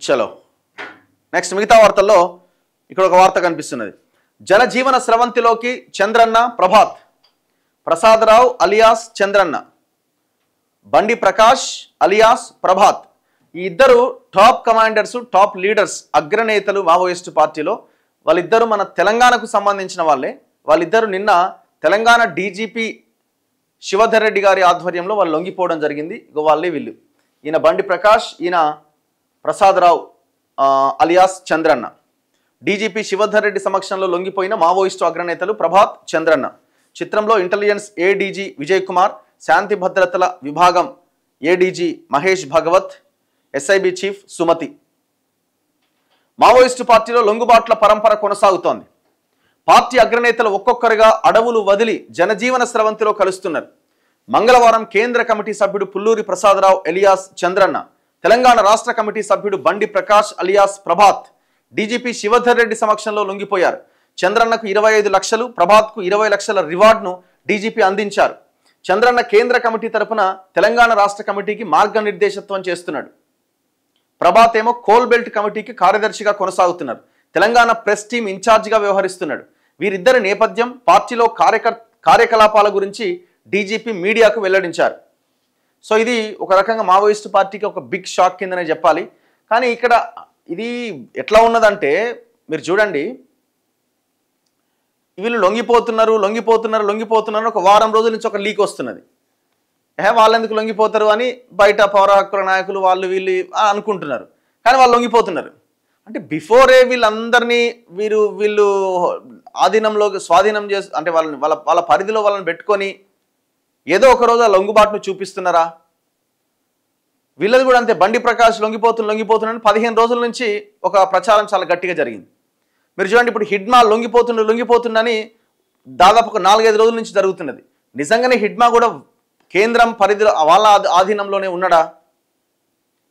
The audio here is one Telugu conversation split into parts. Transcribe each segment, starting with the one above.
చలో నెక్స్ట్ మిగతా వార్తల్లో ఇక్కడ ఒక వార్త కనిపిస్తున్నది. జనజీవన స్రవంతిలోకి చంద్రన్న ప్రభాత్, ప్రసాదరావు అలియాస్ చంద్రన్న, బండి ప్రకాష్ అలియాస్ ప్రభాత్, ఈ ఇద్దరు టాప్ కమాండర్స్, టాప్ లీడర్స్, అగ్రనేతలు మావోయిస్టు పార్టీలో. వాళ్ళిద్దరూ మన తెలంగాణకు సంబంధించిన వాళ్ళే. వాళ్ళిద్దరూ నిన్న తెలంగాణ డీజీపీ శివధర్ రెడ్డి గారి ఆధ్వర్యంలో వాళ్ళు లొంగిపోవడం జరిగింది. ఇగో వాళ్ళే వీళ్ళు. ఈయన బండి ప్రకాష్, ఈయన ప్రసాదరావు అలియాస్ చంద్రన్న. డీజీపీ శివధర్ రెడ్డి సమక్షంలో లొంగిపోయిన మావోయిస్టు అగ్రనేతలు ప్రభాత్, చంద్రన్న. చిత్రంలో ఇంటెలిజెన్స్ ఏడీజీ విజయ్ కుమార్, శాంతి భద్రతల విభాగం ADG Mahesh Bhagwat, SIB chief Sumathi. Maoist పార్టీలో లొంగుబాట్ల పరంపర కొనసాగుతోంది. పార్టీ అగ్రనేతలు ఒక్కొక్కరుగా అడవులు వదిలి జనజీవన స్రవంతిలో కలుస్తున్నారు. మంగళవారం కేంద్ర కమిటీ సభ్యుడు పుల్లూరి ప్రసాదరావు ఎలియాస్ చంద్రన్న, తెలంగాణ రాష్ట్ర కమిటీ సభ్యుడు బండి ప్రకాష్ అలియాస్ ప్రభాత్ డీజీపీ శివధర్ రెడ్డి సమక్షంలో లొంగిపోయారు. చంద్రన్నకు 25 లక్షలు, ప్రభాత్కు 20 లక్షల రివార్డును డీజీపీ అందించారు. చంద్రన్న కేంద్ర కమిటీ తరపున తెలంగాణ రాష్ట్ర కమిటీకి మార్గనిర్దేశత్వం చేస్తున్నాడు. ప్రభాత్ ఏమో కోల్ బెల్ట్ కమిటీకి కార్యదర్శిగా కొనసాగుతున్నారు. తెలంగాణ ప్రెస్ టీం ఇన్ఛార్జిగా వ్యవహరిస్తున్నాడు. వీరిద్దరి నేపథ్యం, పార్టీలో కార్యకలాపాల గురించి డీజీపీ మీడియాకు వెల్లడించారు. సో ఇది ఒక రకంగా మావోయిస్టు పార్టీకి ఒక బిగ్ షాక్ కిందనే చెప్పాలి. కానీ ఇక్కడ ఇది ఎట్లా ఉన్నదంటే మీరు చూడండి, వీళ్ళు లొంగిపోతున్నారు ఒక వారం రోజుల నుంచి ఒక లీక్ వస్తున్నది. వాళ్ళు ఎందుకు లొంగిపోతారు అని బయట పౌర హక్కుల నాయకులు వాళ్ళు వీళ్ళు అనుకుంటున్నారు. కానీ వాళ్ళు లొంగిపోతున్నారు అంటే బిఫోరే వీళ్ళందరినీ వీళ్ళు ఆధీనంలో స్వాధీనం చేసి అంటే వాళ్ళ పరిధిలో వాళ్ళని పెట్టుకొని ఏదో ఒక రోజు ఆ లొంగుబాటును చూపిస్తున్నారా? వీళ్ళది కూడా అంతే. బండి ప్రకాష్ లొంగిపోతున్నారని 15 రోజుల నుంచి ఒక ప్రచారం చాలా గట్టిగా జరిగింది. మీరు చూడండి, ఇప్పుడు హిడ్మా లొంగిపోతుందని దాదాపు ఒక 4-5 రోజుల నుంచి జరుగుతున్నది. నిజంగానే హిడ్మా కూడా కేంద్రం పరిధిలో వాళ్ళ ఆధీనంలోనే ఉన్నాడా?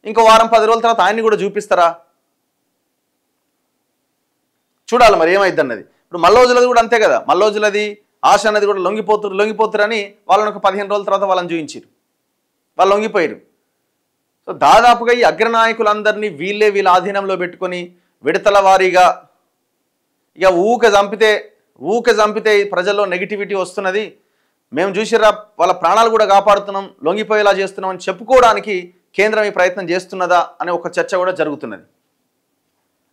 ఇంకో వారం 10 రోజుల తర్వాత ఆయన్ని కూడా చూపిస్తారా? చూడాలి మరి ఏమైంది అన్నది. ఇప్పుడు మల్లోజులది కూడా అంతే కదా. మల్లోజులది ఆశ అన్నది కూడా లొంగిపోతురని వాళ్ళని ఒక 15 రోజుల తర్వాత వాళ్ళని చూపించారు. వాళ్ళు లొంగిపోయారు. సో దాదాపుగా ఈ అగ్రనాయకులందరినీ వీళ్ళ ఆధీనంలో పెట్టుకొని విడతల వారీగా ఇక ఊక చంపితే ప్రజల్లో నెగిటివిటీ వస్తున్నది. మేము చూసిరా వాళ్ళ ప్రాణాలు కూడా కాపాడుతున్నాం, లొంగిపోయేలా చేస్తున్నాం అని చెప్పుకోవడానికి కేంద్రం ఈ ప్రయత్నం చేస్తున్నదా అనే ఒక చర్చ కూడా జరుగుతున్నది.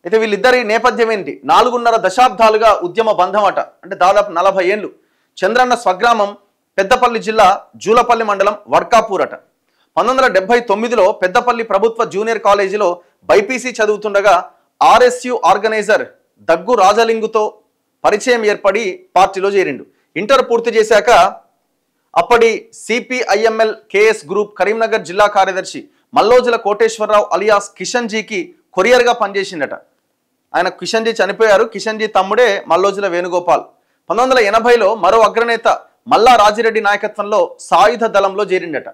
అయితే వీళ్ళిద్దరి నేపథ్యం ఏంటి? 4.5 దశాబ్దాలుగా ఉద్యమ బంధం అట. అంటే దాదాపు 40 ఏళ్ళు. చంద్రన్న స్వగ్రామం పెద్దపల్లి జిల్లా జూలపల్లి మండలం వడ్కాపూర్ అట. 1979లో పెద్దపల్లి ప్రభుత్వ జూనియర్ కాలేజీలో బైపీసీ చదువుతుండగా ఆర్ఎస్యు ఆర్గనైజర్ దగ్గు రాజలింగుతో పరిచయం ఏర్పడి పార్టీలో చేరిండు. ఇంటర్ పూర్తి చేశాక అప్పటి సిపిఐఎంఎల్ కేఎస్ గ్రూప్ కరీంనగర్ జిల్లా కార్యదర్శి మల్లోజుల కోటేశ్వరరావు అలియాస్ కిషన్జీకి కొరియర్గా పనిచేసిండట. ఆయన కిషన్జీ చనిపోయారు. కిషన్జీ తమ్ముడే మల్లోజుల వేణుగోపాల్. 1980లో మరో అగ్రనేత మల్లా రాజిరెడ్డి నాయకత్వంలో సాయుధ దళంలో చేరిండట.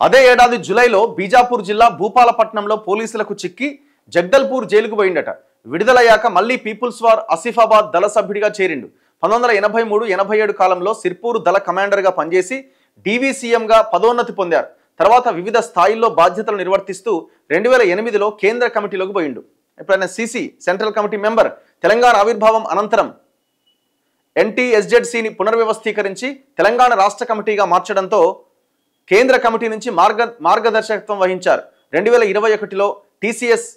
అదే ఏడాది జూలైలో బీజాపూర్ జిల్లా భూపాలపట్నంలో పోలీసులకు చిక్కి జగదల్పూర్ జైలుకు పోయిండట. విడుదలయ్యాక మళ్లీ పీపుల్స్ వార్ ఆసిఫాబాద్ దళ సభ్యుడిగా చేరిండు. 1983-87 కాలంలో సిర్పూర్ దళ కమాండర్గా పనిచేసి డీవీసీఎంగా పదోన్నతి పొందారు. తర్వాత వివిధ స్థాయిల్లో బాధ్యతలు నిర్వర్తిస్తూ 2008లో కేంద్ర కమిటీలోకి పోయిండు. ఎప్పుడైనా CC central committee member. Telangana ఆవిర్భావం అనంతరం ఎన్టీఎస్జెడ్సీని పునర్వ్యవస్థీకరించి తెలంగాణ రాష్ట్ర కమిటీగా మార్చడంతో కేంద్ర కమిటీ నుంచి మార్గదర్శకత్వం వహించారు. 2021లో టీసీఎస్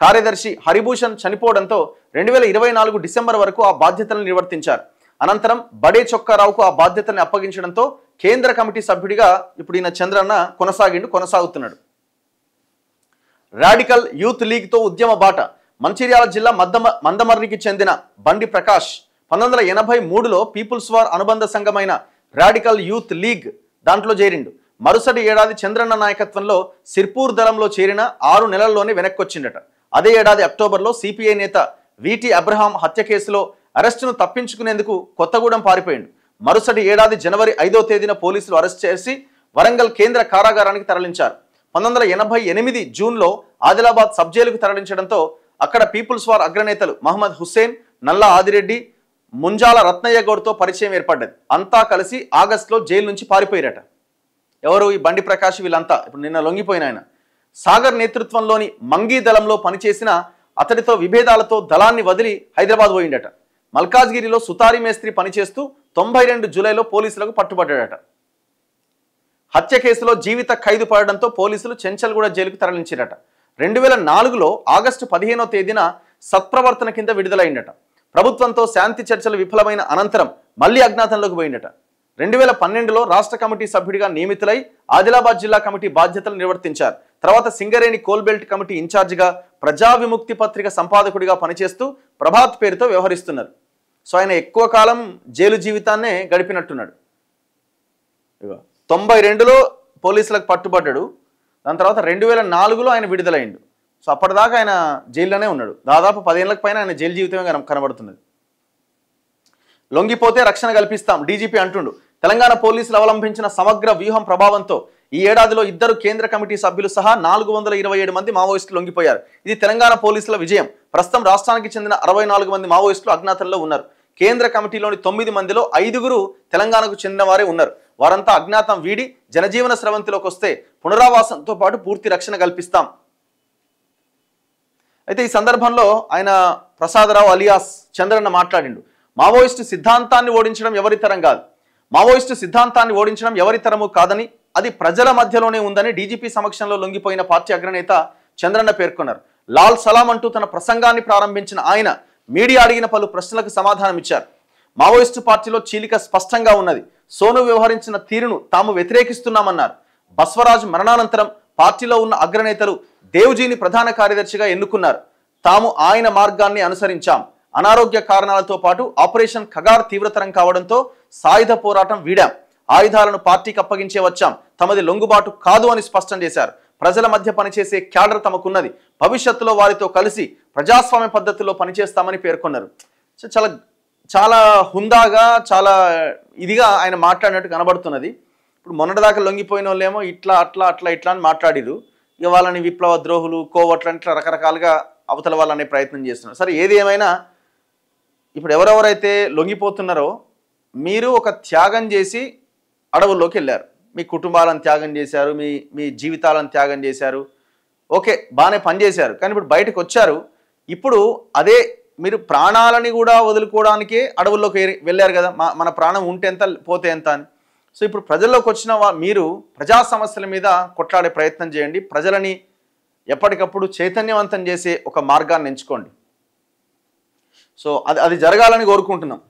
కార్యదర్శి హరిభూషణ్ చనిపోవడంతో 2024 డిసెంబర్ వరకు ఆ బాధ్యతలను నిర్వర్తించారు. అనంతరం బడే చొక్కారావుకు ఆ బాధ్యతల్ని అప్పగించడంతో కేంద్ర కమిటీ సభ్యుడిగా ఇప్పుడు ఈయన చంద్రన్న కొనసాగుతున్నాడు. రాడికల్ యూత్ లీగ్తో ఉద్యమ బాట. మంచిర్యాల జిల్లా మందమర్రికి చెందిన బండి ప్రకాష్ 1983లో పీపుల్స్ వార్ అనుబంధ సంఘమైన రాడికల్ యూత్ లీగ్ దాంట్లో చేరిండు. మరుసటి ఏడాది చంద్రన్న నాయకత్వంలో సిర్పూర్ దళంలో చేరిన 6 నెలల్లోనే వెనక్కొచ్చిండట. అదే ఏడాది అక్టోబర్లో సిపిఐ నేత విటి అబ్రహాం హత్య కేసులో అరెస్టును తప్పించుకునేందుకు కొత్తగూడెం పారిపోయిండు. మరుసటి ఏడాది జనవరి 5వ తేదీన పోలీసులు అరెస్ట్ చేసి వరంగల్ కేంద్ర కారాగారానికి తరలించారు. 1988 జూన్లో ఆదిలాబాద్ సబ్ జైలుకు తరలించడంతో అక్కడ పీపుల్స్ వార్ అగ్రనేతలు మహమ్మద్ హుస్సేన్, నల్లా ఆదిరెడ్డి, ముంజాల రత్నయ్య గౌడ్తో పరిచయం ఏర్పడ్డది. అంతా కలిసి ఆగస్టులో జైలు నుంచి పారిపోయారట. ఎవరు? ఈ బండి ప్రకాష్ వీళ్ళంతా. ఇప్పుడు నిన్న లొంగిపోయిన ఆయన సాగర్ నేతృత్వంలోని మంగీ దళంలో పనిచేసిన అతడితో విభేదాలతో దళాన్ని వదిలి హైదరాబాద్ పోయిండట. మల్కాజ్గిరిలో సుతారీ మేస్త్రి పనిచేస్తూ 92 జూలైలో పోలీసులకు పట్టుబడ్డాడట. హత్య కేసులో జీవిత ఖైదు పడడంతో పోలీసులు చెంచల్గూడ జైలుకు తరలించారట. 2004లో ఆగస్టు 15వ తేదీన సత్ప్రవర్తన కింద విడుదలైందట. ప్రభుత్వంతో శాంతి చర్చలు విఫలమైన అనంతరం మళ్లీ అజ్ఞాతంలోకి పోయిందట. 2012లో రాష్ట్ర కమిటీ సభ్యుడిగా నియమితులై ఆదిలాబాద్ జిల్లా కమిటీ బాధ్యతలు నిర్వర్తించారు. తర్వాత సింగరేణి కోల్బెల్ట్ కమిటీ ఇన్ఛార్జిగా, ప్రజా విముక్తి పత్రిక సంపాదకుడిగా పనిచేస్తూ ప్రభాత్ పేరుతో వ్యవహరిస్తున్నారు. సో ఆయన ఎక్కువ కాలం జైలు జీవితాన్నే గడిపినట్టున్నాడు. 92లో పోలీసులకు పట్టుబడ్డాడు. దాని తర్వాత 2004లో ఆయన విడుదలైండు. సో అప్పటిదాకా ఆయన జైల్లోనే ఉన్నాడు. దాదాపు 10 ఏళ్లకు పైన ఆయన జైలు జీవితమే కనబడుతున్నది. లొంగిపోతే రక్షణ కల్పిస్తాం డీజీపీ అంటుండు. తెలంగాణ పోలీసులు అవలంబించిన సమగ్ర వ్యూహం ప్రభావంతో ఈ ఏడాదిలో 2 కేంద్ర కమిటీ సభ్యులు సహా 427 మంది మావోయిస్టులు లొంగిపోయారు. ఇది తెలంగాణ పోలీసుల విజయం. ప్రస్తుతం రాష్ట్రానికి చెందిన 64 మంది మావోయిస్టులు అజ్ఞాతంలో ఉన్నారు. కేంద్ర కమిటీలోని 9 మందిలో 5గురు తెలంగాణకు చెందిన వారే ఉన్నారు. వారంతా అజ్ఞాతం వీడి జనజీవన స్రవంతిలోకి వస్తే పునరావాసంతో పాటు పూర్తి రక్షణ కల్పిస్తాం. అయితే ఈ సందర్భంలో ఆయన ప్రసాదరావు అలియాస్ చంద్రన్న మాట్లాడిండు. మావోయిస్టు సిద్ధాంతాన్ని ఓడించడం ఎవరితరం కాదు, మావోయిస్టు సిద్ధాంతాన్ని ఓడించడం ఎవరితరము కాదని, అది ప్రజల మధ్యలోనే ఉందని డీజీపీ సమక్షంలో లొంగిపోయిన పార్టీ అగ్రనేత చంద్రన్న పేర్కొన్నారు. లాల్ సలాం అంటూ తన ప్రసంగాన్ని ప్రారంభించిన ఆయన మీడియా అడిగిన పలు ప్రశ్నలకు సమాధానం ఇచ్చారు. మావోయిస్టు పార్టీలో చీలిక స్పష్టంగా ఉన్నది. సోను వ్యవహరించిన తీరును తాము వ్యతిరేకిస్తున్నామన్నారు. బస్వరాజ్ మరణానంతరం పార్టీలో ఉన్న అగ్రనేతలు దేవ్జీని ప్రధాన కార్యదర్శిగా ఎన్నుకున్నారు. తాము ఆయన మార్గాన్ని అనుసరించాం. అనారోగ్య కారణాలతో పాటు ఆపరేషన్ ఖగార్ తీవ్రతరం కావడంతో సాయుధ పోరాటం వీడాం. ఆయుధాలను పార్టీకి అప్పగించే వచ్చాం. తమది లొంగుబాటు కాదు అని స్పష్టం చేశారు. ప్రజల మధ్య పనిచేసే క్యాడర్ తమకున్నది. భవిష్యత్తులో వారితో కలిసి ప్రజాస్వామ్య పద్ధతిలో పనిచేస్తామని పేర్కొన్నారు. చాలా చాలా హుందాగా, చాలా ఇదిగా ఆయన మాట్లాడినట్టు కనబడుతున్నది. ఇప్పుడు మొన్నటిదాకా లొంగిపోయిన వాళ్ళేమో ఇట్లా అట్లా అట్లా ఇట్లా అని మాట్లాడిరు. ఇక వాళ్ళని విప్లవ ద్రోహులు, కోవట్లు ఇట్లా రకరకాలుగా అవతల వాళ్ళనే ప్రయత్నం చేస్తున్నారు. సరే, ఏది ఏమైనా ఇప్పుడు ఎవరెవరైతే లొంగిపోతున్నారో మీరు ఒక త్యాగం చేసి అడవుల్లోకి వెళ్ళారు. మీ కుటుంబాలను త్యాగం చేశారు, మీ జీవితాలను త్యాగం చేశారు. ఓకే, బాగానే పనిచేశారు. కానీ ఇప్పుడు బయటకు వచ్చారు. ఇప్పుడు అదే మీరు ప్రాణాలని కూడా వదులుకోవడానికే అడవుల్లోకి వెళ్ళారు కదా. మన ప్రాణం ఉంటే ఎంత, పోతే ఎంత అని. సో ఇప్పుడు ప్రజల్లోకి వచ్చిన మీరు ప్రజా సమస్యల మీద కొట్లాడే ప్రయత్నం చేయండి. ప్రజలని ఎప్పటికప్పుడు చైతన్యవంతం చేసే ఒక మార్గాన్ని ఎంచుకోండి. సో అది జరగాలని కోరుకుంటున్నాం.